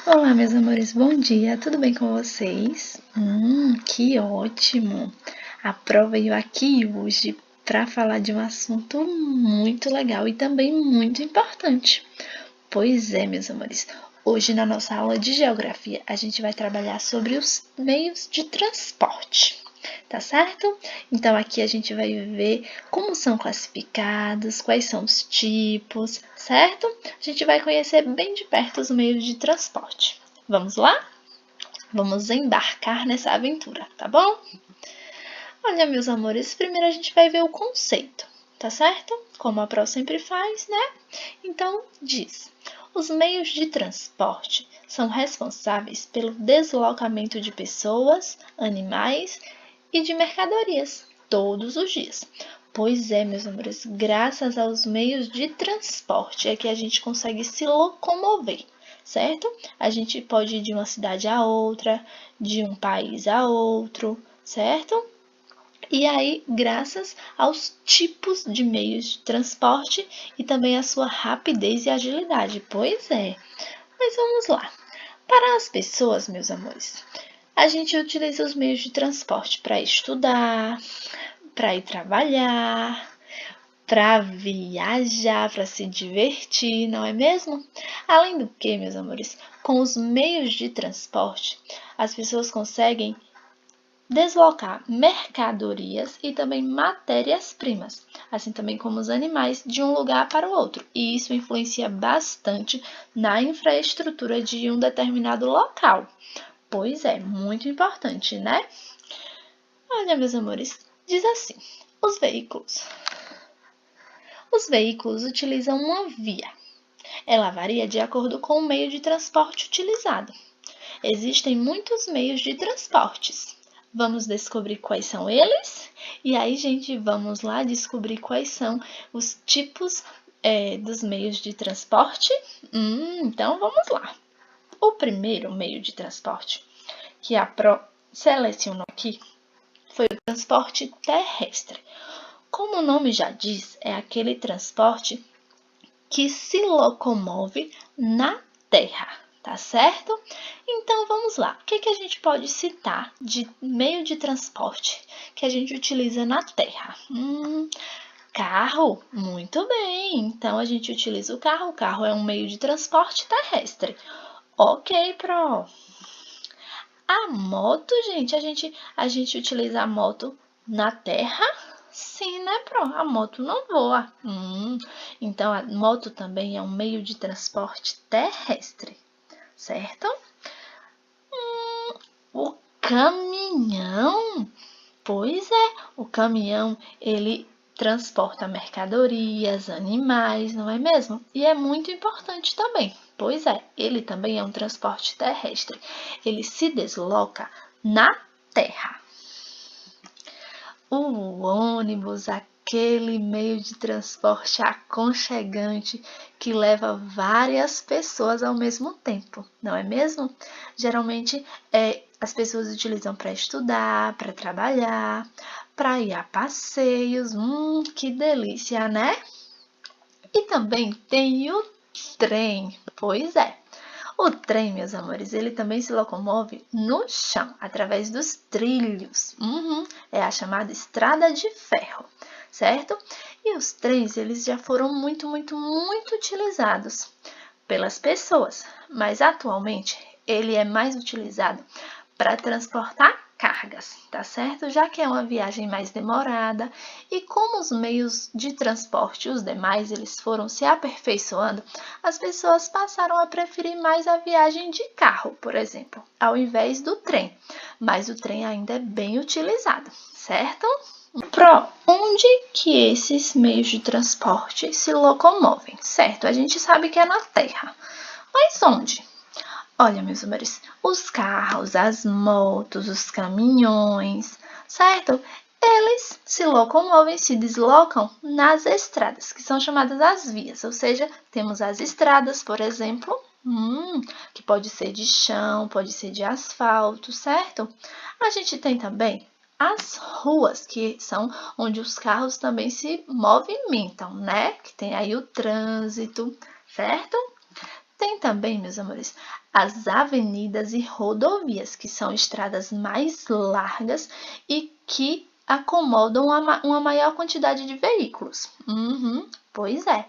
Olá, meus amores, bom dia, tudo bem com vocês? Que ótimo! A prova veio aqui hoje para falar de um assunto muito legal e também muito importante. Pois é, meus amores, hoje na nossa aula de geografia a gente vai trabalhar sobre os meios de transporte. Tá certo? Então aqui a gente vai ver como são classificados, quais são os tipos, certo? A gente vai conhecer bem de perto os meios de transporte. Vamos lá? Vamos embarcar nessa aventura, tá bom? Olha, meus amores, primeiro a gente vai ver o conceito, tá certo? Como a Pro sempre faz, né? Então, diz: os meios de transporte são responsáveis pelo deslocamento de pessoas, animais e de mercadorias todos os dias. Pois é, meus amores, graças aos meios de transporte é que a gente consegue se locomover, certo? A gente pode ir de uma cidade a outra, de um país a outro, certo? E aí, graças aos tipos de meios de transporte e também a sua rapidez e agilidade. Pois é. Mas vamos lá. Para as pessoas, meus amores, a gente utiliza os meios de transporte para estudar, para ir trabalhar, para viajar, para se divertir, não é mesmo? Além do que, meus amores, com os meios de transporte, as pessoas conseguem deslocar mercadorias e também matérias-primas, assim também como os animais, de um lugar para o outro. E isso influencia bastante na infraestrutura de um determinado local. Pois é, muito importante, né? Olha, meus amores, diz assim: os veículos. Os veículos utilizam uma via. Ela varia de acordo com o meio de transporte utilizado. Existem muitos meios de transportes. Vamos descobrir quais são eles? E aí, gente, vamos lá descobrir quais são os tipos dos meios de transporte? Então, vamos lá. O primeiro meio de transporte que a Pro selecionou aqui foi o transporte terrestre. Como o nome já diz, é aquele transporte que se locomove na terra, tá certo? Então vamos lá. O que a gente pode citar de meio de transporte que a gente utiliza na terra? Carro, muito bem. Então a gente utiliza o carro. O carro é um meio de transporte terrestre. Ok, Pro. A moto, gente, a gente utiliza a moto na terra? Sim, né, Pro? A moto não voa. Então, a moto também é um meio de transporte terrestre, certo? O caminhão? Pois é, o caminhão, ele transporta mercadorias, animais, não é mesmo? E é muito importante também. Pois é, ele também é um transporte terrestre. Ele se desloca na terra. O ônibus, aquele meio de transporte aconchegante que leva várias pessoas ao mesmo tempo, não é mesmo? Geralmente as pessoas utilizam para estudar, para trabalhar, para ir a passeios. Que delícia, né? E também tem o trem, pois é. O trem, meus amores, ele também se locomove no chão, através dos trilhos. É a chamada estrada de ferro, certo? E os trens, eles já foram muito utilizados pelas pessoas, mas atualmente ele é mais utilizado para transportar cargas, tá certo? Já que é uma viagem mais demorada e como os meios de transporte, os demais, eles foram se aperfeiçoando, as pessoas passaram a preferir mais a viagem de carro, por exemplo, ao invés do trem. Mas o trem ainda é bem utilizado, certo? Pro, onde que esses meios de transporte se locomovem? Certo, a gente sabe que é na terra. Mas onde? Olha, meus amores, os carros, as motos, os caminhões, certo? Eles se locomovem, se deslocam nas estradas, que são chamadas as vias. Ou seja, temos as estradas, por exemplo, que pode ser de chão, pode ser de asfalto, certo? A gente tem também as ruas, que são onde os carros também se movimentam, né? Que tem aí o trânsito, certo? Tem também, meus amores, as avenidas e rodovias, que são estradas mais largas e que acomodam uma maior quantidade de veículos. Pois é.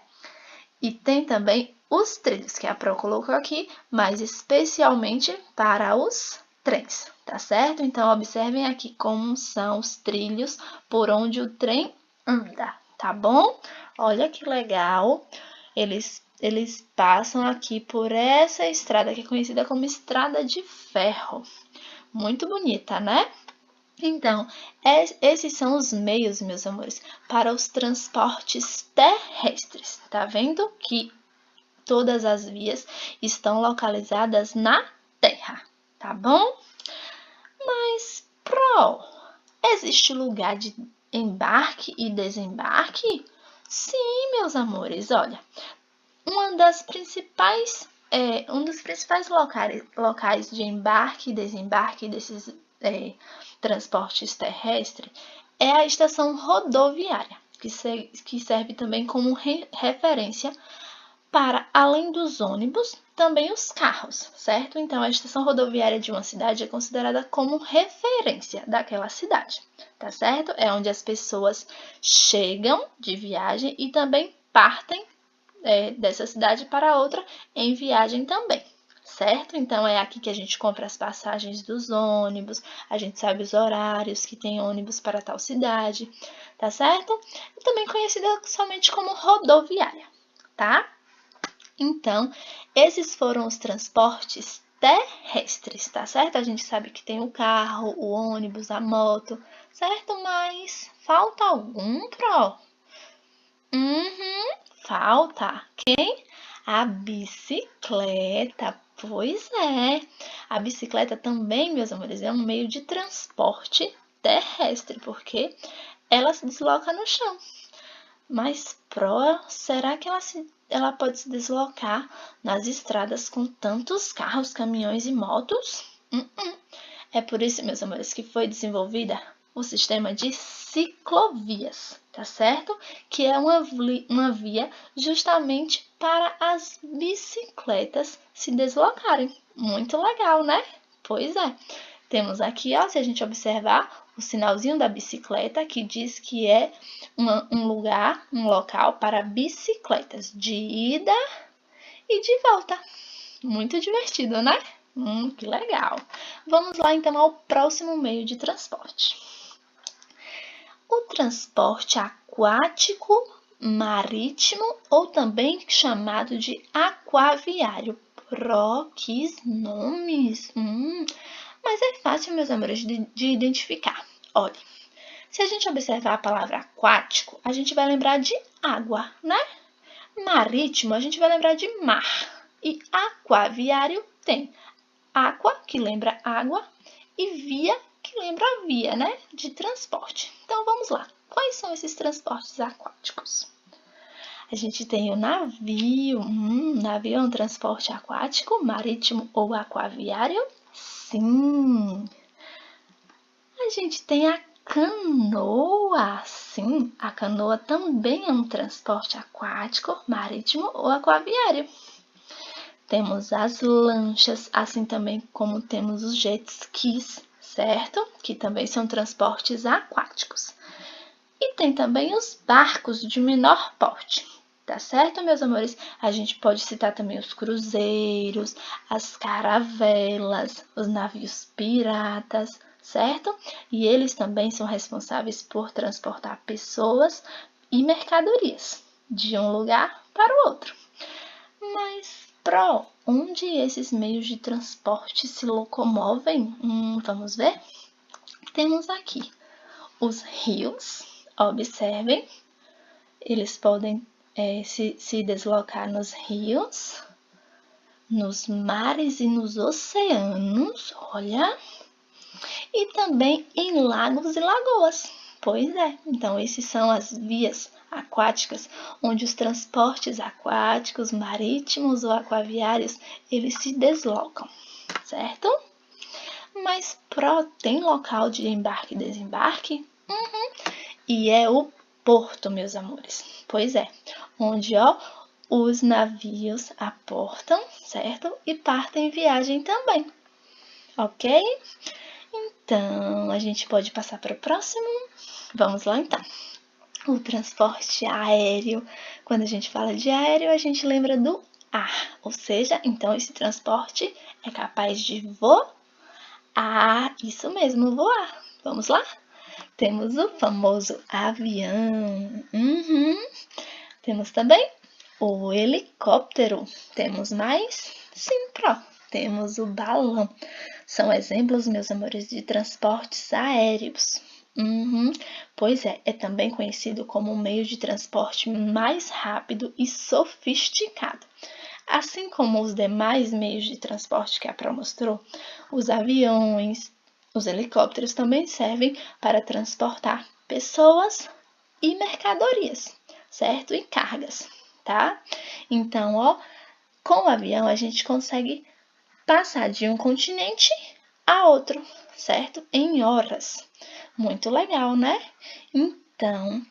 E tem também os trilhos, que a Pro colocou aqui, mas especialmente para os trens, tá certo? Então, observem aqui como são os trilhos por onde o trem anda, tá bom? Olha que legal. Eles passam aqui por essa estrada que é conhecida como estrada de ferro. Muito bonita, né? Então, esses são os meios, meus amores, para os transportes terrestres. Tá vendo que todas as vias estão localizadas na Terra, tá bom? Mas, Pro, existe lugar de embarque e desembarque? Sim, meus amores, olha, um dos principais locais de embarque e desembarque desses transportes terrestres é a estação rodoviária, que serve também como referência para, além dos ônibus, também os carros, certo? Então, a estação rodoviária de uma cidade é considerada como referência daquela cidade, tá certo? É onde as pessoas chegam de viagem e também partem dessa cidade para outra em viagem também, certo? Então, é aqui que a gente compra as passagens dos ônibus, a gente sabe os horários que tem ônibus para tal cidade, tá certo? E também conhecida somente como rodoviária, tá? Então, esses foram os transportes terrestres, tá certo? A gente sabe que tem o carro, o ônibus, a moto, certo? Mas falta algum, Pro? Falta. Quem? A bicicleta. Pois é. A bicicleta também, meus amores, é um meio de transporte terrestre, porque ela se desloca no chão. Mas, Pro, será que ela pode se deslocar nas estradas com tantos carros, caminhões e motos? É por isso, meus amores, que foi desenvolvida o sistema de ciclovias, tá certo? Que é uma via justamente para as bicicletas se deslocarem. Muito legal, né? Pois é. Temos aqui, ó, se a gente observar, o sinalzinho da bicicleta que diz que é um local para bicicletas de ida e de volta. Muito divertido, né? Que legal. Vamos lá então ao próximo meio de transporte. O transporte aquático, marítimo ou também chamado de aquaviário. Pro, que nomes! Mas é fácil, meus amores, de identificar. Olha, se a gente observar a palavra aquático, a gente vai lembrar de água, né? Marítimo, a gente vai lembrar de mar. E aquaviário tem aqua, que lembra água, e via, que lembra via, né? De transporte. Então, vamos lá. Quais são esses transportes aquáticos? A gente tem o navio. Navio é um transporte aquático, marítimo ou aquaviário? Sim. A gente tem a canoa. Sim, a canoa também é um transporte aquático, marítimo ou aquaviário. Temos as lanchas, assim também como temos os jet skis, certo? Que também são transportes aquáticos. E tem também os barcos de menor porte, tá certo, meus amores? A gente pode citar também os cruzeiros, as caravelas, os navios piratas, certo? E eles também são responsáveis por transportar pessoas e mercadorias de um lugar para o outro. Mas, Pro, onde esses meios de transporte se locomovem? Vamos ver? Temos aqui os rios, observem, eles podem se deslocar nos rios, nos mares e nos oceanos, olha, e também em lagos e lagoas. Pois é, então esses são as vias aquáticas onde os transportes aquáticos, marítimos ou aquaviários, eles se deslocam, certo? Mas tem local de embarque e desembarque? E é o porto, meus amores. Pois é, onde os navios aportam, certo? E partem viagem também, ok? Então, a gente pode passar para o próximo? Vamos lá, então. O transporte aéreo. Quando a gente fala de aéreo, a gente lembra do ar. Ou seja, então esse transporte é capaz de voar. Isso mesmo, voar. Vamos lá? Temos o famoso avião. Temos também o helicóptero. Temos mais? Sim, temos o balão. São exemplos, meus amores, de transportes aéreos. Pois é também conhecido como um meio de transporte mais rápido e sofisticado. Assim como os demais meios de transporte que a Pro mostrou, os aviões, os helicópteros também servem para transportar pessoas e mercadorias, certo? E cargas, tá? Então, com o avião a gente consegue passar de um continente a outro, certo? Em horas. Muito legal, né? Então,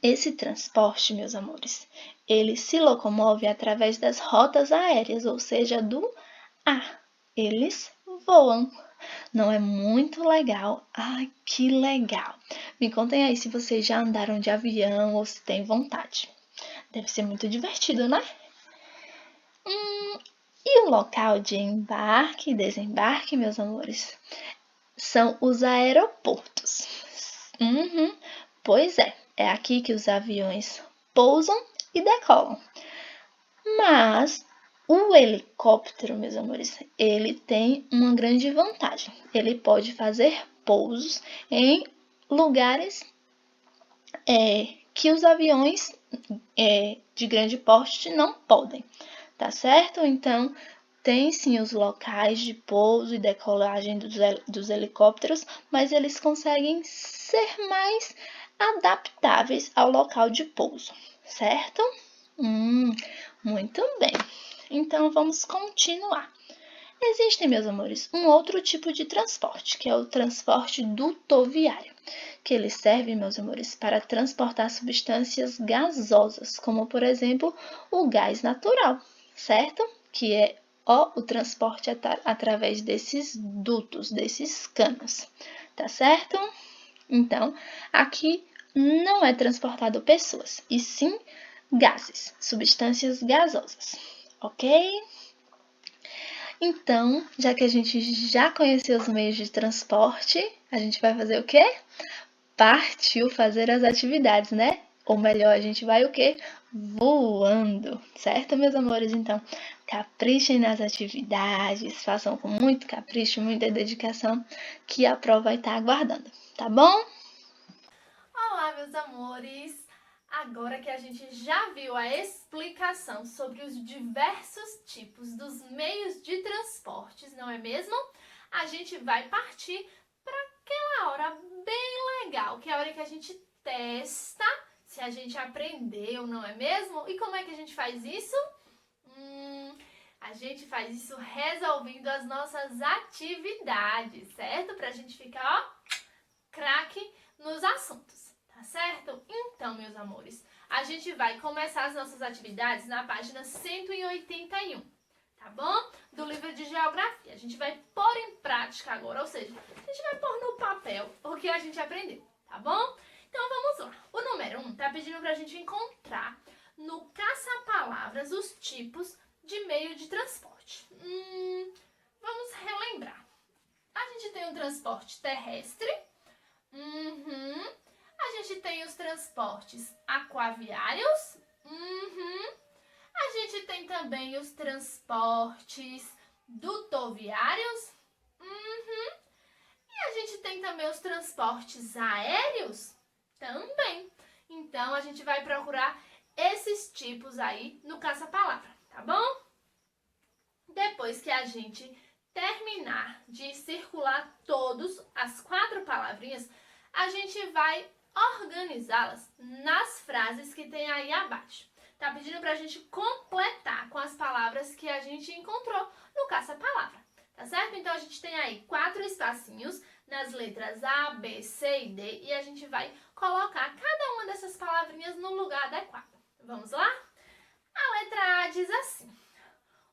esse transporte, meus amores, ele se locomove através das rotas aéreas, ou seja, do ar. Eles voam. Não é muito legal? Ai, que legal! Me contem aí se vocês já andaram de avião ou se têm vontade. Deve ser muito divertido, né? E o local de embarque e desembarque, meus amores, são os aeroportos. Pois é aqui que os aviões pousam e decolam. Mas o helicóptero, meus amores, ele tem uma grande vantagem. Ele pode fazer pousos em lugares que os aviões de grande porte não podem, tá certo? Então, tem sim os locais de pouso e decolagem dos helicópteros, mas eles conseguem ser mais adaptáveis ao local de pouso, certo? Muito bem. Então, vamos continuar. Existe, meus amores, um outro tipo de transporte, que é o transporte dutoviário, que ele serve, meus amores, para transportar substâncias gasosas, como, por exemplo, o gás natural, certo? Que é o transporte através desses dutos, desses canos, tá certo? Então, aqui não é transportado pessoas, e sim gases, substâncias gasosas, ok? Então, já que a gente já conheceu os meios de transporte, a gente vai fazer o quê? Partiu fazer as atividades, né? Ou melhor, a gente vai o quê? Voando, certo, meus amores? Então, caprichem nas atividades, façam com muito capricho, muita dedicação, que a prova vai estar aguardando, tá bom? Olá, meus amores! Agora que a gente já viu a explicação sobre os diversos tipos dos meios de transportes, não é mesmo? A gente vai partir para aquela hora bem legal, que é a hora que a gente testa se a gente aprendeu, não é mesmo? E como é que a gente faz isso? A gente faz isso resolvendo as nossas atividades, certo? Para a gente ficar, craque nos assuntos. Tá certo? Então, meus amores, a gente vai começar as nossas atividades na página 181, tá bom? Do livro de Geografia. A gente vai pôr em prática agora, ou seja, a gente vai pôr no papel o que a gente aprendeu, tá bom? Então, vamos lá. O número 1 tá pedindo pra gente encontrar no caça-palavras os tipos de meio de transporte. Vamos relembrar. A gente tem o transporte terrestre, a gente tem os transportes aquaviários. A gente tem também os transportes dutoviários. E a gente tem também os transportes aéreos também. Então, a gente vai procurar esses tipos aí no caça-palavra, tá bom? Depois que a gente terminar de circular todos as 4 palavrinhas, a gente vai organizá-las nas frases que tem aí abaixo. Tá pedindo pra gente completar com as palavras que a gente encontrou no caça-palavra, tá certo? Então, a gente tem aí 4 espacinhos nas letras A, B, C e D e a gente vai colocar cada uma dessas palavrinhas no lugar adequado. Vamos lá? A letra A diz assim: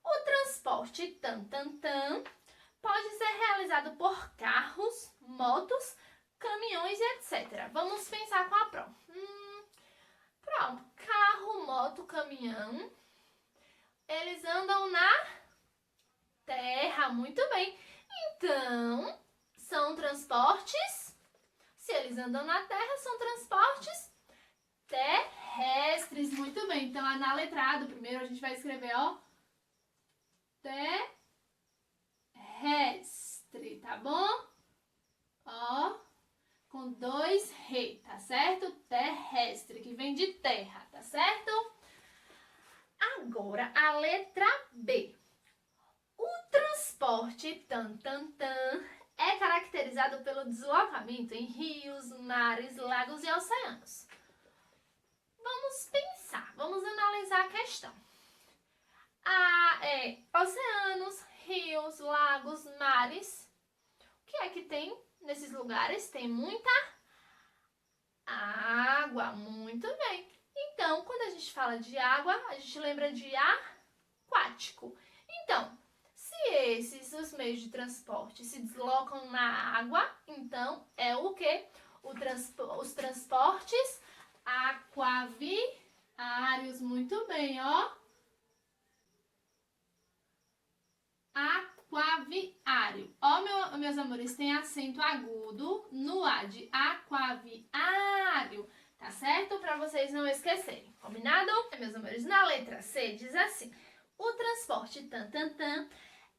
o transporte pode ser realizado por carros, motos, caminhões e etc. Vamos pensar com a prova. Pronto, carro, moto, caminhão, eles andam na terra, muito bem. Então, são transportes, se eles andam na terra, são transportes terrestres, muito bem. Então, na letra A do primeiro, a gente vai escrever, ó, terrestre, tá bom? Ó, com 2 R, tá certo? Terrestre, que vem de terra, tá certo? Agora, a letra B. O transporte é caracterizado pelo deslocamento em rios, mares, lagos e oceanos. Vamos pensar, vamos analisar a questão. Oceanos, rios, lagos, mares. O que é que tem nesses lugares? Tem muita água, muito bem. Então, quando a gente fala de água, a gente lembra de aquático. Então, se os meios de transporte se deslocam na água, então é o quê? Os transportes aquaviários, muito bem, ó. Aquaviário. Ó, meus amores, tem acento agudo no A de aquaviário, tá certo? Para vocês não esquecerem, combinado? Meus amores, na letra C diz assim: o transporte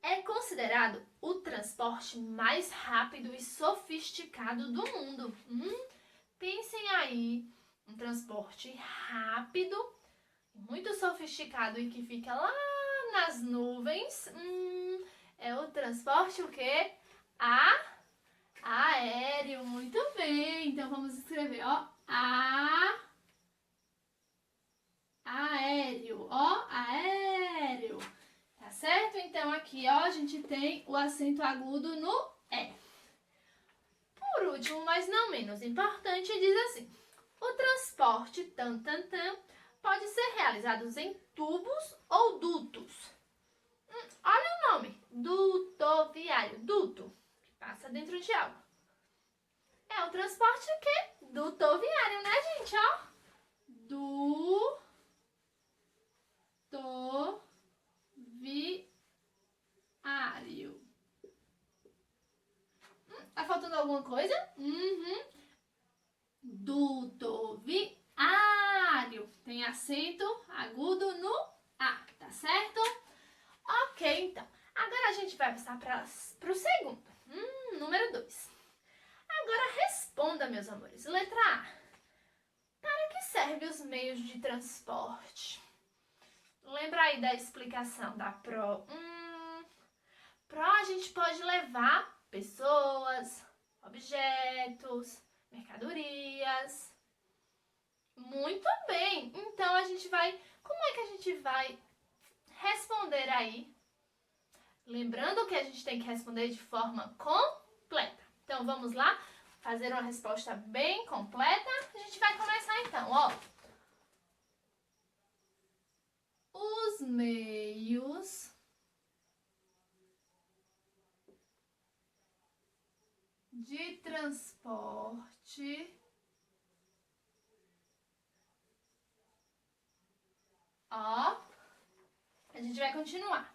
é considerado o transporte mais rápido e sofisticado do mundo. Pensem aí, um transporte rápido, muito sofisticado e que fica lá nas nuvens. É o transporte o quê? Aéreo, muito bem. Então vamos escrever, ó, aéreo, ó, aéreo. Tá certo? Então aqui, ó, a gente tem o acento agudo no E. Por último, mas não menos importante, diz assim: o transporte pode ser realizado em tubos ou dutos. Olha o nome, dutoviário, duto, que passa dentro de água. É o transporte o quê? Dutoviário, né, gente? Ó, dutoviário. Tá faltando alguma coisa? Dutoviário. Tem acento agudo no A, tá certo? Ok, então. Agora a gente vai passar para o segundo. Número 2. Agora responda, meus amores. Letra A. Para que servem os meios de transporte? Lembra aí da explicação da Pro? A gente pode levar pessoas, objetos, mercadorias. Muito bem. Então a gente vai... Como é que a gente vai responder aí? Lembrando que a gente tem que responder de forma completa. Então vamos lá fazer uma resposta bem completa. A gente vai começar então, ó. Os meios de transporte, ó, a gente vai continuar.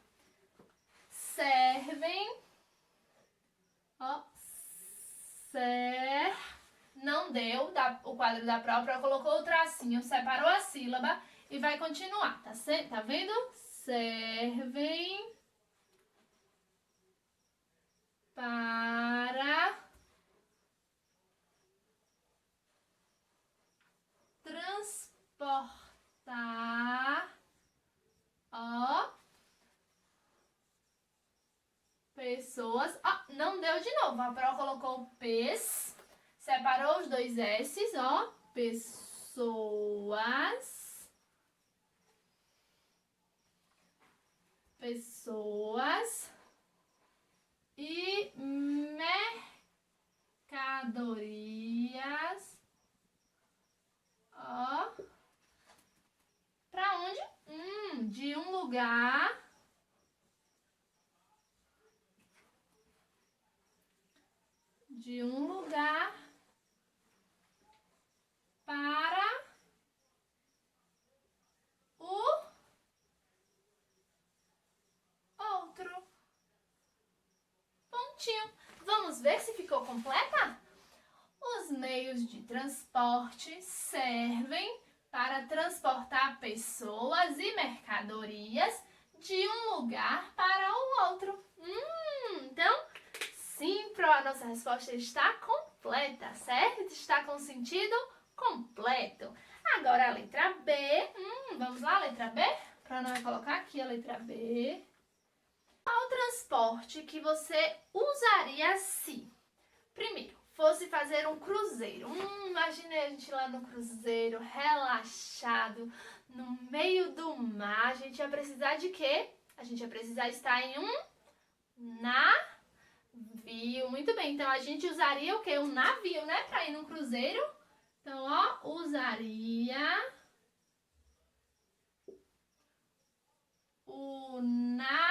Servem, ó, não deu, o quadro da prova colocou o tracinho, separou a sílaba e vai continuar, tá vendo? Servem para transportar, ó, pessoas. Não deu de novo. A Pro colocou pes, separou os 2 S's, ó, pessoas e mercadorias, ó, pra onde? de um lugar para o outro. Pontinho. Vamos ver se ficou completa? Os meios de transporte servem para transportar pessoas e mercadorias de um lugar para o outro. Então, sim, Pro, a nossa resposta está completa, certo? Está com sentido completo. Agora a letra B. Vamos lá, letra B? Pro vai colocar aqui a letra B. Qual o transporte que você usaria se, primeiro, fosse fazer um cruzeiro? Imaginei a gente lá no cruzeiro, relaxado, no meio do mar. A gente ia precisar de quê? A gente ia precisar estar em um navio. Muito bem, então a gente usaria o quê? Um navio, né? Para ir num cruzeiro. Então, ó, usaria o navio.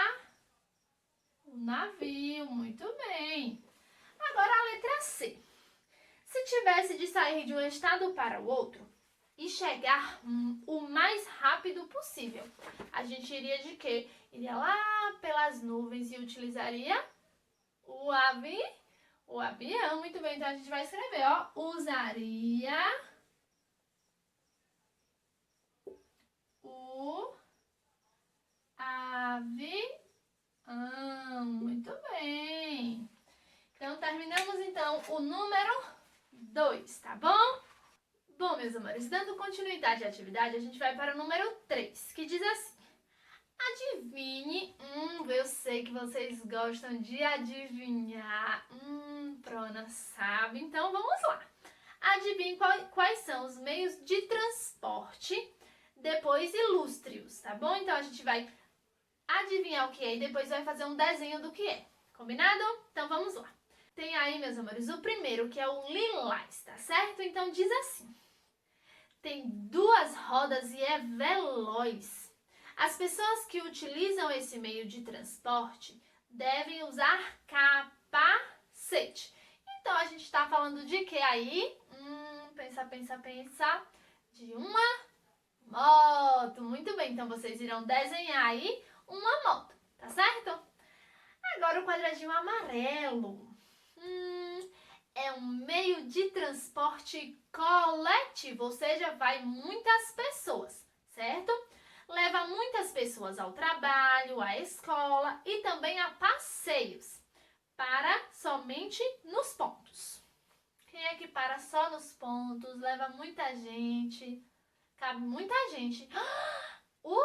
Muito bem. Agora a letra C. Se tivesse de sair de um estado para o outro e chegar o mais rápido possível, a gente iria de quê? Iria lá pelas nuvens e utilizaria o avião. Muito bem, então a gente vai escrever, ó, usaria o avião. Muito bem. Então, terminamos então o número 2, tá bom? Bom, meus amores, dando continuidade à atividade, a gente vai para o número 3, que diz assim: adivinhe, eu sei que vocês gostam de adivinhar, Prona sabe, então vamos lá. Adivinhe quais são os meios de transporte, depois ilustre-os, tá bom? Então a gente vai adivinhar o que é e depois vai fazer um desenho do que é, combinado? Então vamos lá. Tem aí, meus amores, o primeiro, que é o lilás, tá certo? Então diz assim: tem 2 rodas e é veloz. As pessoas que utilizam esse meio de transporte devem usar capacete. Então, a gente está falando de que aí? Pensa. De uma moto. Muito bem, então vocês irão desenhar aí uma moto, tá certo? Agora o quadradinho amarelo. É um meio de transporte coletivo, ou seja, vai muitas pessoas, certo? Leva muitas pessoas ao trabalho, à escola e também a passeios, para somente nos pontos. Quem é que para só nos pontos, leva muita gente, cabe muita gente? O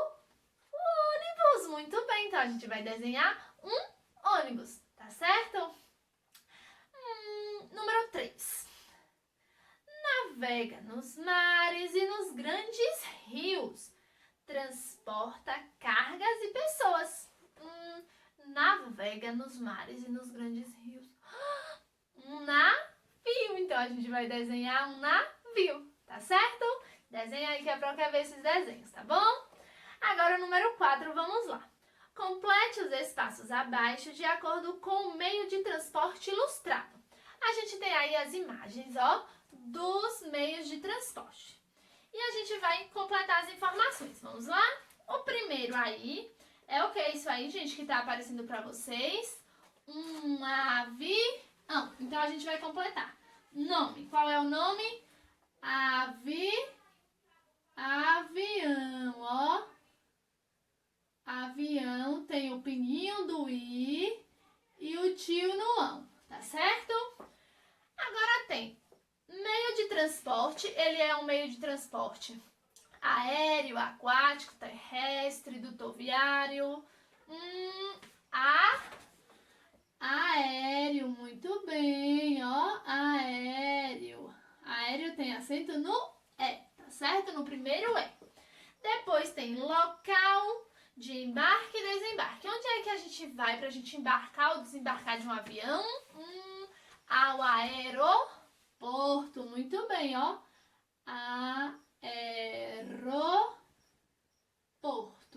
ônibus, muito bem, então a gente vai desenhar um ônibus, tá certo? Número 3. Navega nos mares e nos grandes rios. Transporta cargas e pessoas. Navega nos mares e nos grandes rios. Um navio. Então a gente vai desenhar um navio, tá certo? Desenha aí que a Pro quer ver esses desenhos, tá bom? Agora o número 4, vamos lá. Complete os espaços abaixo de acordo com o meio de transporte ilustrado. A gente tem aí as imagens, ó, dos meios de transporte. E a gente vai completar as informações. Vamos lá? O primeiro aí é o que é isso aí, gente, que tá aparecendo para vocês? Um avião. Então a gente vai completar. Nome. Qual é o nome? Avião, ó. Avião tem o pininho do i e o tio no ão, tá certo? Agora tem meio de transporte, ele é um meio de transporte aéreo, aquático, terrestre, dutoviário, aéreo, muito bem, ó, aéreo. Aéreo tem acento no E, tá certo? No primeiro E. Depois tem local de embarque e desembarque. Onde é que a gente vai para a gente embarcar ou desembarcar de um avião? Ao aeroporto. Muito bem, ó. Aeroporto,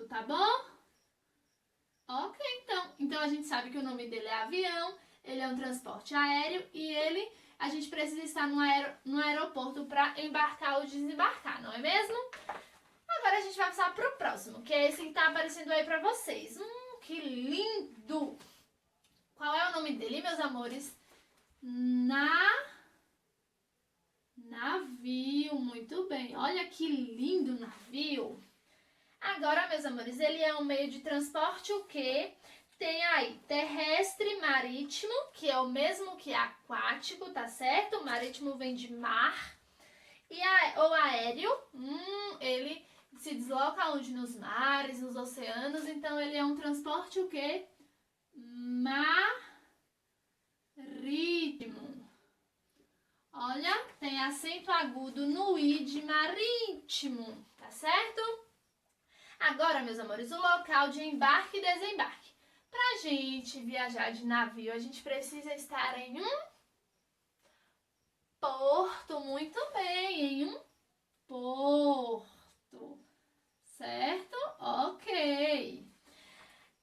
tá bom? Ok, então. Então a gente sabe que o nome dele é avião, Ele é um transporte aéreo e a gente precisa estar no aeroporto para embarcar ou desembarcar, não é mesmo? Agora a gente vai passar pro próximo, que é esse que tá aparecendo aí pra vocês. Que lindo! Qual é o nome dele, meus amores? Navio, muito bem. Olha que lindo navio. Agora, meus amores, ele é um meio de transporte o quê? Tem aí terrestre, marítimo, que é o mesmo que aquático, tá certo? O marítimo vem de mar. Ou aéreo, ele se desloca onde? Nos mares, nos oceanos. Então, ele é um transporte o quê? Marítimo. Olha, tem acento agudo no I de marítimo, tá certo? Agora, meus amores, o local de embarque e desembarque. Pra gente viajar de navio, a gente precisa estar em um porto, muito bem, em um porto, certo? Ok.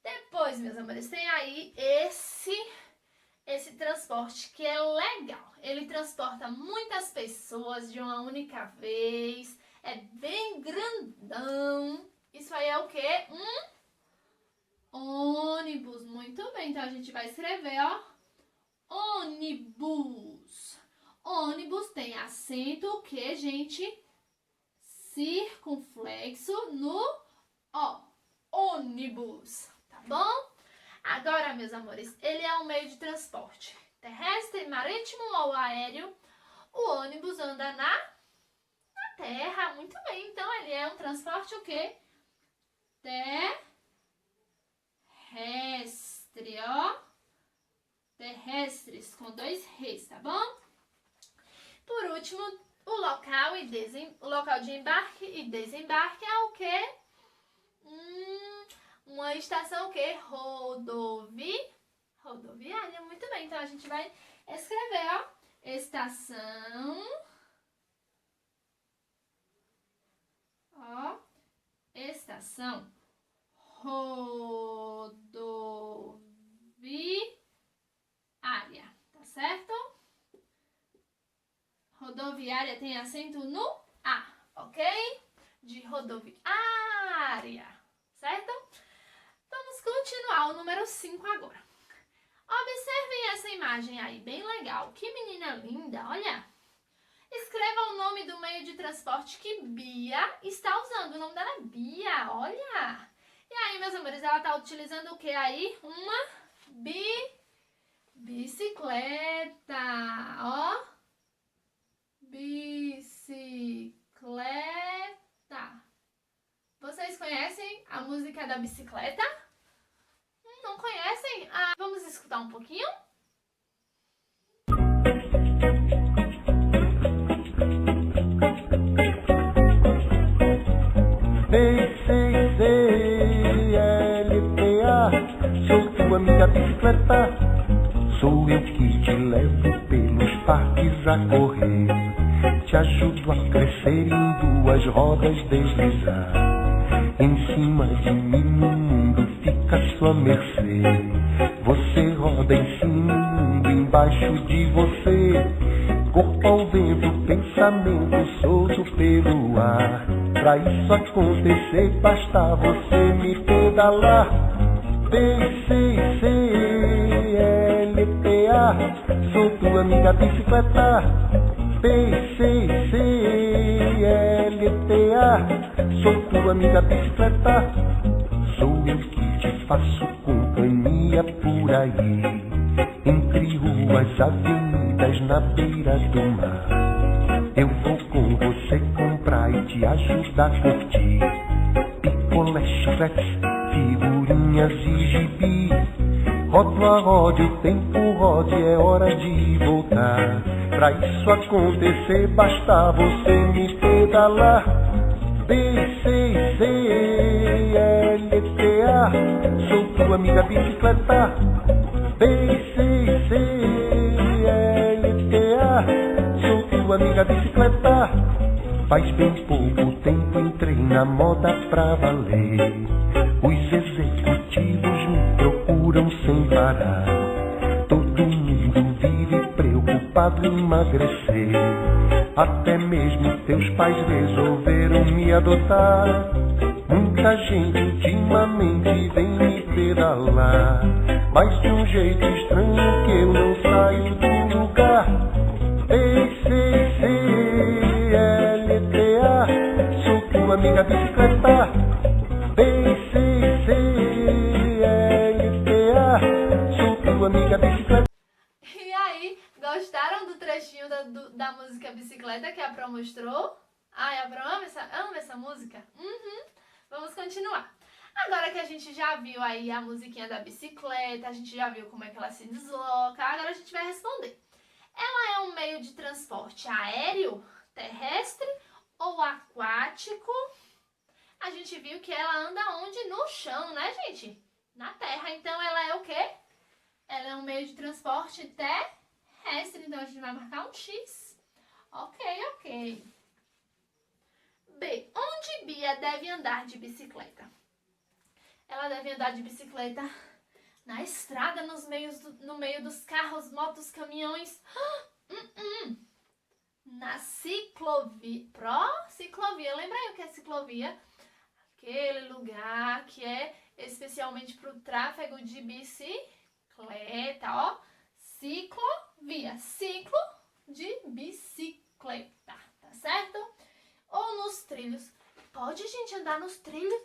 Depois, meus amores, tem aí esse transporte que é legal. Ele transporta muitas pessoas de uma única vez, é bem grandão. Isso aí é o quê? Ônibus, muito bem. Então, a gente vai escrever, ó, ônibus. Ônibus tem acento, o que, gente? Circunflexo no ó, ônibus, tá bom? Agora, meus amores, ele é um meio de transporte terrestre, marítimo ou aéreo. O ônibus anda na terra, muito bem. Então, ele é um transporte o quê? Terrestre, ó. Terrestres, com 2 R's, tá bom? Por último, o local de embarque e desembarque é o quê? Uma estação o quê? Rodoviária, muito bem. Então, a gente vai escrever, ó, estação, ó, estação rodoviária, tá certo? Rodoviária tem acento no A, ok? De rodoviária, certo? Vamos continuar o número 5 agora. Observem essa imagem aí, bem legal. Que menina linda, olha. Escreva o nome do meio de transporte que Bia está usando. O nome dela é Bia, olha. E aí, meus amores, ela está utilizando o que aí? Uma bicicleta, ó. Bicicleta. Vocês conhecem a música da bicicleta? Não conhecem? Vamos escutar um pouquinho? BCLPA, sou tua amiga bicicleta. Sou eu que te levo pelos parques a correr. Te ajudo a crescer em 2 rodas deslizar. Em cima de mim o mundo fica à sua mercê. Você roda em cima, o mundo embaixo de você. Corpo ao vento, pensamento solto pelo ar. Pra isso acontecer, basta você me pedalar. BCCLPA, sou tua amiga bicicleta. BCCLPA, sou tua amiga bicicleta. Sou eu que te faço companhia por aí, entre ruas, avenidas, na beira do mar. Eu vou com você comprar e te ajudar a curtir picolé, chiclete, figurinhas e gibi. Rodo a rode, o tempo rode, é hora de voltar. Pra isso acontecer, basta você me pedalar. BCCLPA, sou tua amiga bicicleta. BCCLPA, sou tua amiga bicicleta. Faz bem pouco tempo entrei na moda pra valer. Os executivos me procuram sem parar. Todo preocupado em emagrecer. Até mesmo teus pais resolveram me adotar. Muita gente ultimamente vem me pedalar, mas de um jeito estranho que eu não saio do lugar. B-C-C-L-T-A, sou tua amiga bicicleta. B-C-C-L-T-A, sou tua amiga bicicleta. E aí, gostaram do trechinho da música Bicicleta que a Pro mostrou? Ai, a Pro ama essa música? Vamos continuar. Agora que a gente já viu aí a musiquinha da bicicleta, a gente já viu como é que ela se desloca, agora a gente vai responder. Ela é um meio de transporte aéreo, terrestre ou aquático? A gente viu que ela anda onde? No chão, né, gente? Na terra. Então, ela é o quê? Ela é um meio de transporte terrestre. Então, a gente vai marcar um X. Ok. B. Onde Bia deve andar de bicicleta? Ela deve andar de bicicleta na estrada, no meio dos carros, motos, caminhões. Na ciclovia. Ciclovia. Lembra aí o que é ciclovia? Aquele lugar que é especialmente para o tráfego de bicicleta, ó. Ciclovia. Ciclo de bicicleta, tá certo? Ou nos trilhos. Pode, gente, andar nos trilhos?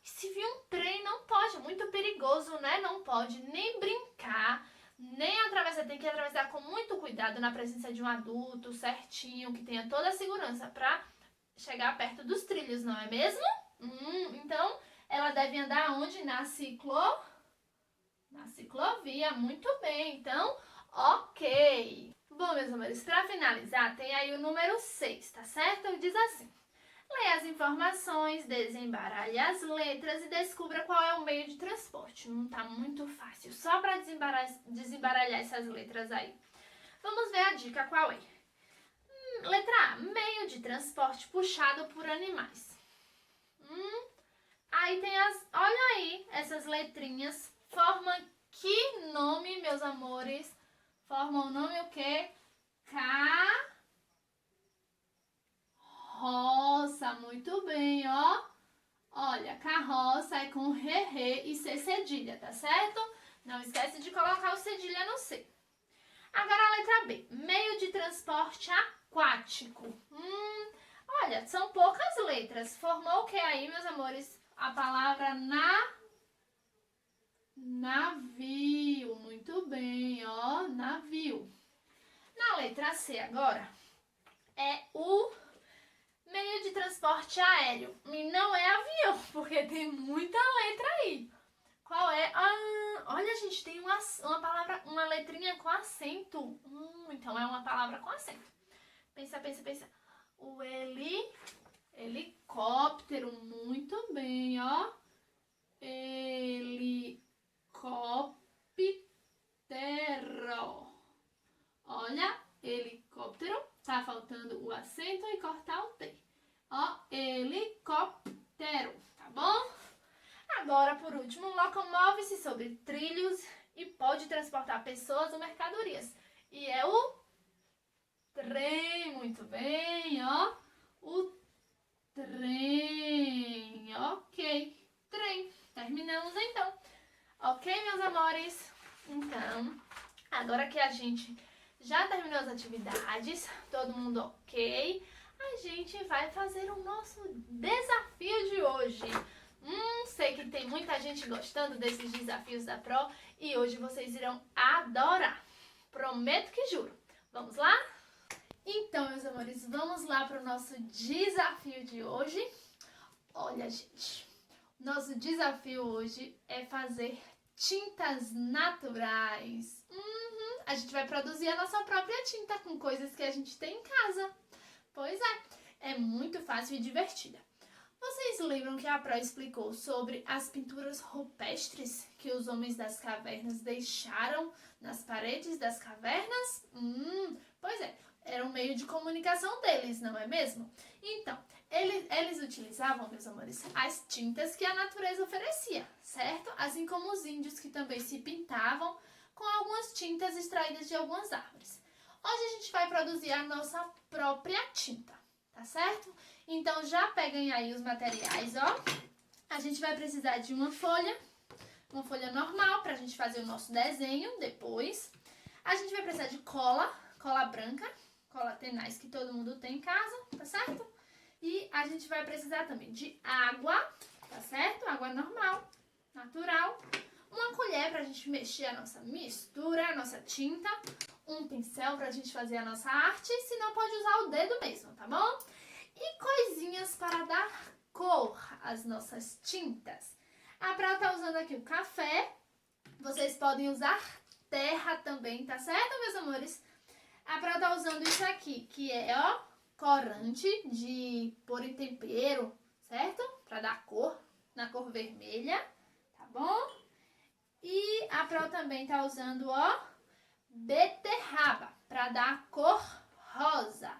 E se vir um trem, não pode. É muito perigoso, né? Não pode nem brincar, nem atravessar. Tem que atravessar com muito cuidado na presença de um adulto certinho, que tenha toda a segurança para chegar perto dos trilhos, não é mesmo? Então, ela deve andar onde? Na ciclovia. Muito bem. Então, ok. Bom, meus amores, para finalizar, tem aí o número 6, tá certo? Diz assim: leia as informações, desembaralhe as letras e descubra qual é o meio de transporte. Tá muito fácil, só para desembaralhar essas letras aí. Vamos ver a dica qual é. Letra A, meio de transporte puxado por animais. Aí tem olha aí, essas letrinhas formam que nome, meus amores? Formam o nome o quê? Carroça, muito bem, ó. Olha, carroça é com re e C cedilha, tá certo? Não esquece de colocar o cedilha no C. Agora a letra B, meio de transporte aquático. Olha, são poucas letras. Formou o que aí, meus amores? A palavra navio. Muito bem, ó, navio. Na letra C agora, é o meio de transporte aéreo. E não é avião, porque tem muita letra aí. Qual é? Olha, gente, tem uma palavra, uma letrinha com acento. Então é uma palavra com acento. Pensa. O helicóptero. Muito bem, ó. Helicóptero. Olha, helicóptero. Tá faltando o acento e cortar o T. Ó, helicóptero, tá bom? Agora, por último, locomove-se sobre trilhos e pode transportar pessoas ou mercadorias. E é o trem, muito bem, ó. O trem, ok. Trem, terminamos então. Ok, meus amores? Então, agora que a gente já terminou as atividades, todo mundo ok, a gente vai fazer o nosso desafio de hoje. Sei que tem muita gente gostando desses desafios da Pro e hoje vocês irão adorar. Prometo que juro. Vamos lá? Então, meus amores, vamos lá para o nosso desafio de hoje. Olha, gente, nosso desafio hoje é fazer tintas naturais. A gente vai produzir a nossa própria tinta com coisas que a gente tem em casa. Pois é muito fácil e divertida. Vocês lembram que a Pro explicou sobre as pinturas rupestres que os homens das cavernas deixaram nas paredes das cavernas? Pois é, era um meio de comunicação deles, não é mesmo? Então, eles utilizavam, meus amores, as tintas que a natureza oferecia, certo? Assim como os índios que também se pintavam com algumas tintas extraídas de algumas árvores. Hoje a gente vai produzir a nossa própria tinta, tá certo? Então já peguem aí os materiais, ó. A gente vai precisar de uma folha normal pra gente fazer o nosso desenho depois. A gente vai precisar de cola branca, cola tenaz que todo mundo tem em casa, tá certo? E a gente vai precisar também de água, tá certo? Água normal, natural. Uma colher pra gente mexer a nossa mistura, a nossa tinta. Um pincel pra gente fazer a nossa arte, se não pode usar o dedo mesmo, tá bom? E coisinhas para dar cor às nossas tintas. A Pró tá usando aqui o café, vocês podem usar terra também, tá certo, meus amores? A Pró tá usando isso aqui, que é, ó, corante de pôr em tempero, certo? Pra dar cor, na cor vermelha, tá bom? E a Pró também tá usando, ó, beterraba, pra dar cor rosa,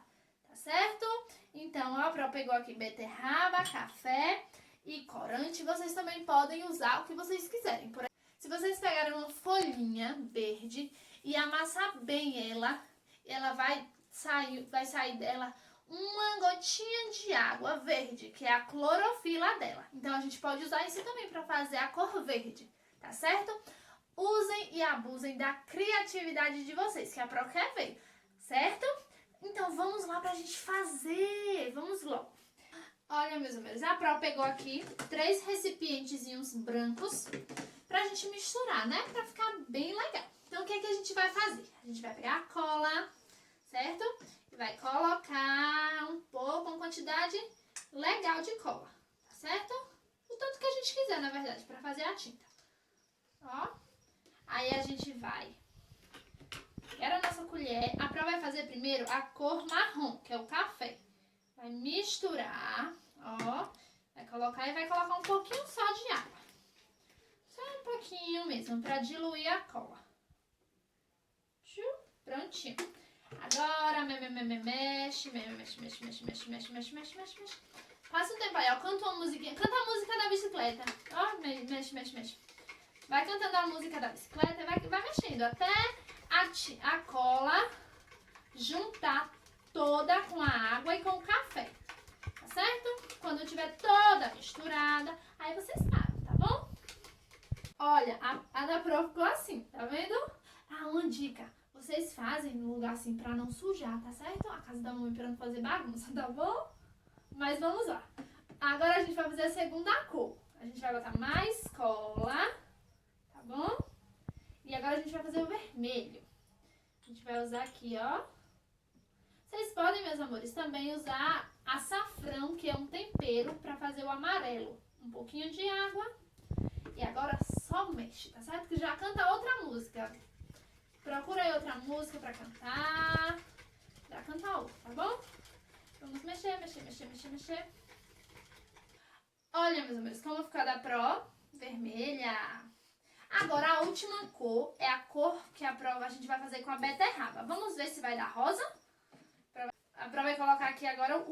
tá certo? Então, ó, a Pró pegou aqui beterraba, café e corante. Vocês também podem usar o que vocês quiserem. Se vocês pegarem uma folhinha verde e amassar bem ela vai sair dela uma gotinha de água verde, que é a clorofila dela. Então, a gente pode usar isso também para fazer a cor verde, tá certo? Usem e abusem da criatividade de vocês, que a Pró quer ver, certo? Então, vamos lá pra gente fazer. Vamos logo. Olha, meus amigos, a Pró pegou aqui 3 recipientezinhos brancos pra gente misturar, né? Pra ficar bem legal. Então, o que é que a gente vai fazer? A gente vai pegar a cola, certo? E vai colocar um pouco, uma quantidade legal de cola, tá certo? O tanto que a gente quiser, na verdade, pra fazer a tinta. Ó. Aí a gente vai pegar a nossa colher. A Pró vai fazer primeiro a cor marrom, que é o café. Vai misturar, ó. Vai colocar e vai colocar um pouquinho só de água. Só um pouquinho mesmo, pra diluir a cola. Prontinho. Agora, mexe. Passa um tempo aí, ó. Canta uma musiquinha. Canta a música da bicicleta. Ó, mexe. Vai cantando a música da bicicleta e vai mexendo até a cola juntar toda com a água e com o café, tá certo? Quando estiver toda misturada, aí vocês param, tá bom? Olha, a da Pró ficou assim, tá vendo? Ah, uma dica, vocês fazem no lugar assim pra não sujar, tá certo? A casa da mamãe pra não fazer bagunça, tá bom? Mas vamos lá. Agora a gente vai fazer a segunda cor. A gente vai botar mais cola, tá bom? E agora a gente vai fazer o vermelho. A gente vai usar aqui, ó. Vocês podem, meus amores, também usar açafrão, que é um tempero, para fazer o amarelo. Um pouquinho de água. E agora só mexe, tá certo? Que já canta outra música. Procura aí outra música para cantar. Já canta outra, tá bom? Vamos mexer. Olha, meus amores, como ficou a da Pró? Vermelha. Agora a última cor é a cor que a gente vai fazer com a beterraba. Vamos ver se vai dar rosa? A Pró vai colocar aqui agora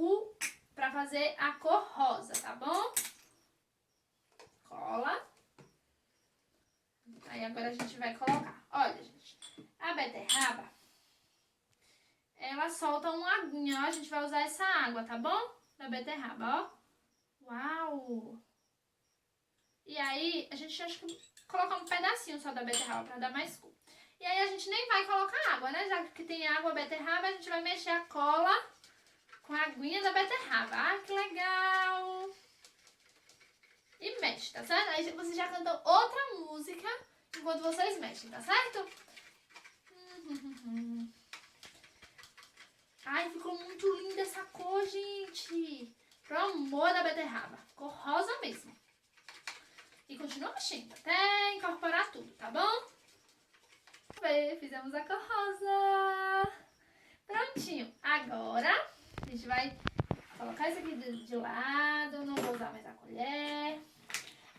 pra fazer a cor rosa, tá bom? Cola. Aí agora a gente vai colocar. Olha, gente, a beterraba, ela solta uma aguinha, ó. A gente vai usar essa água, tá bom? Da beterraba, ó. Uau! E aí, a gente acha que colocar um pedacinho só da beterraba pra dar mais cor. E aí a gente nem vai colocar água, né? Já que tem água beterraba, a gente vai mexer a cola com a aguinha da beterraba. Ah, que legal! E mexe, tá certo? Aí você já cantou outra música enquanto vocês mexem, tá certo? Ai, ficou muito linda essa cor, gente! Pro amor da beterraba. Ficou rosa mesmo. E continua mexendo até incorporar tudo, tá bom? Fizemos a cor rosa. Prontinho. Agora a gente vai colocar isso aqui de lado. Não vou usar mais a colher.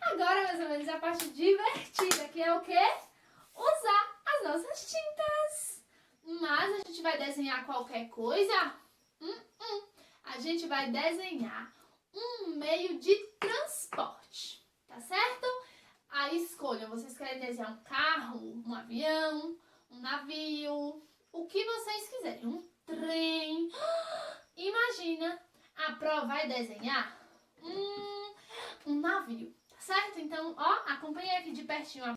Agora, meus amigos, a parte divertida, que é o quê? Usar as nossas tintas. Mas a gente vai desenhar qualquer coisa? A gente vai desenhar um meio de transporte, tá certo? A escolha, vocês querem desenhar um carro, um avião, um navio, o que vocês quiserem. Um trem. Imagina, a Pro vai desenhar um navio, tá certo? Então, ó, acompanha aqui de pertinho.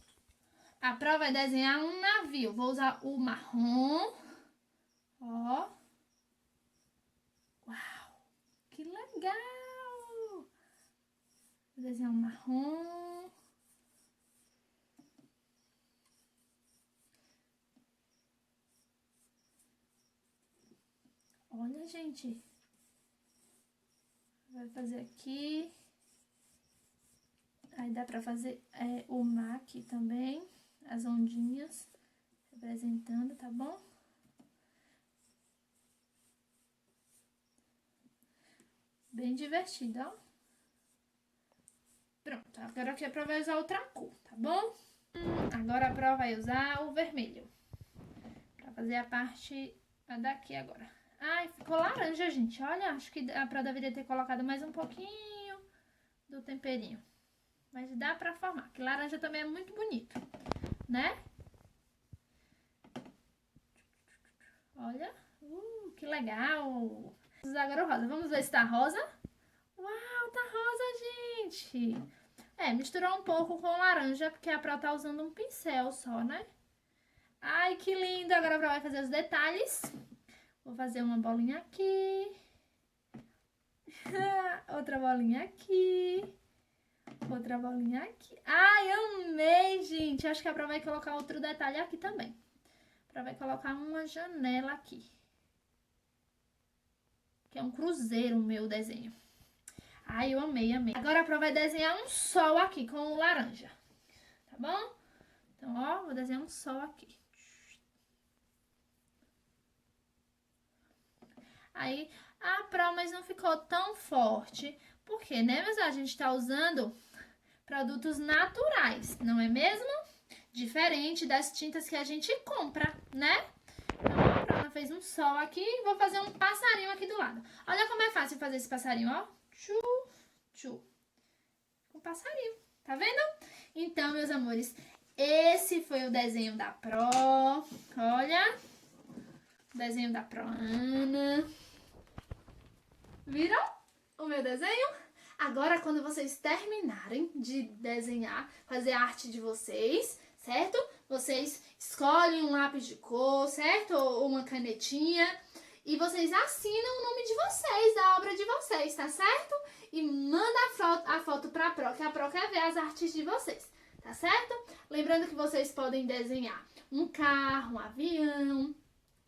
A Pro vai desenhar um navio. Vou usar o marrom. Ó. Uau, que legal! Vou desenhar um marrom. Olha, gente. Vai fazer aqui. Aí dá pra fazer o mar aqui também. As ondinhas representando, tá bom? Bem divertido, ó. Pronto, agora aqui a Pro vai usar outra cor, tá bom? Agora a Pro vai usar o vermelho. Pra fazer a parte daqui agora. Ai, ficou laranja, gente. Olha, acho que a Pro deveria ter colocado mais um pouquinho do temperinho. Mas dá pra formar, que laranja também é muito bonito, né? Olha, que legal. Vamos usar agora o rosa. Vamos ver se tá rosa. Uau, tá rosa, gente. Misturou um pouco com laranja, porque a Pro tá usando um pincel só, né? Ai, que lindo. Agora a Pro vai fazer os detalhes. Vou fazer uma bolinha aqui. Outra bolinha aqui. Outra bolinha aqui. Ai, amei, gente. Acho que a Pro vai colocar outro detalhe aqui também. A Pro vai colocar uma janela aqui. Que é um cruzeiro o meu desenho. Ai, eu amei, amei. Agora a Pro vai desenhar um sol aqui com o laranja. Tá bom? Então, ó, vou desenhar um sol aqui. Aí, a Pro, mas não ficou tão forte. Por quê, né, meus? A gente tá usando produtos naturais, não é mesmo? Diferente das tintas que a gente compra, né? Então, a Pro fez um sol aqui, vou fazer um passarinho aqui do lado. Olha como é fácil fazer esse passarinho, ó. Tchu, tchu. Um passarinho, tá vendo? Então, meus amores, esse foi o desenho da Pro. Olha, o desenho da Pro Ana. Viram o meu desenho? Agora, quando vocês terminarem de desenhar, fazer a arte de vocês, certo? Vocês escolhem um lápis de cor, certo? Ou uma canetinha. E vocês assinam o nome de vocês, da obra de vocês, tá certo? E manda a foto pra Pro, que a Pro quer ver as artes de vocês, tá certo? Lembrando que vocês podem desenhar um carro, um avião,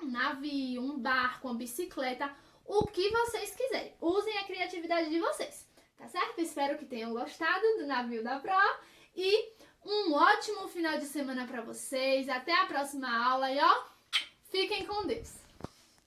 um navio, um barco, uma bicicleta, o que vocês quiserem. Usem a criatividade de vocês, tá certo? Espero que tenham gostado do navio da Pro e um ótimo final de semana pra vocês. Até a próxima aula e ó, fiquem com Deus!